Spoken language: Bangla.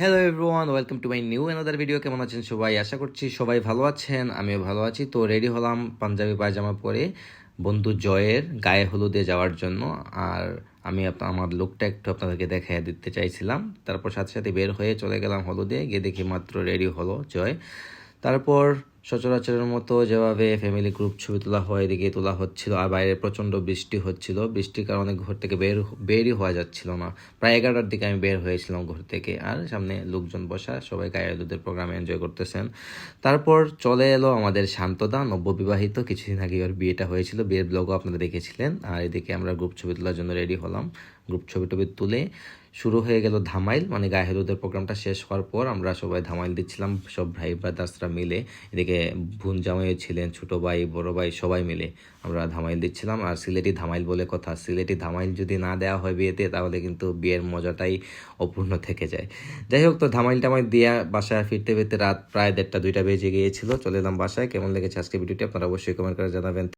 Hello everyone, welcome to my new another video. কেমন আছেন সবাই? আশা করছি সবাই ভালো আছেন, আমিও ভালো আছি। তো রেডি হলাম পাঞ্জাবি পায়জামা পরে বন্ধু জয়ের গায়ে হলুদে যাওয়ার জন্য। আর আমি আমার লুকটা একটু আপনাদেরকে দেখাই দিতে চাইছিলাম। তারপর সাথে সাথে বের হয়ে চলে গেলাম হলুদে, গিয়ে দেখি মাত্র রেডি হলো জয়। তারপর সচরাচরের মতো যেভাবে ফ্যামিলি গ্রুপ ছবি তোলা হয় এদিকে তোলা হচ্ছিল, আর বাইরে প্রচণ্ড বৃষ্টি হচ্ছিল। বৃষ্টির কারণে ঘর থেকে বেরই হওয়া যাচ্ছিল না। প্রায় 11টার দিকে আমি বের হয়েছিলাম ঘর থেকে, আর সামনে লোকজন বসা, সবাই গায়ে হলুদের প্রোগ্রামে এনজয় করতেছেন। তারপর চলে এলো আমাদের শান্তদা, নববিবাহিত, কিছুদিন আগে ওর বিয়েটা হয়েছিল, বিয়ের ব্লগও আপনারা দেখেছিলেন। আর এদিকে আমরা গ্রুপ ছবি তোলার জন্য রেডি হলাম। গ্রুপ ছবি টবি তুলে শুরু হয়ে গেল ধামাইল, মানে গায়ে হলুদের প্রোগ্রামটা শেষ হওয়ার পর আমরা সবাই ধামাইল দিচ্ছিলাম, সব ভাই ব্রাদার্সরা মিলে। এদিকে বোন জামাইও ছিলেন, ছোটো ভাই বড় ভাই সবাই মিলে আমরা ধামাইল দিচ্ছিলাম। আর সিলেটি ধামাইল বলে কথা, সিলেটি ধামাইল যদি না দেওয়া হয় বিয়েতে তাহলে কিন্তু বিয়ের মজাটাই অপূর্ণ থেকে যায়। যাই হোক, তো ধামাইল টামাইল দিয়ে বাসায় ফিরতে ফিরতে রাত প্রায় 1:30-2টা বেজে গিয়েছিল। চলে এলাম বাসায়। কেমন লেগেছে আজকে ভিডিওটি আপনারা অবশ্যই কমেন্ট করে জানাবেন।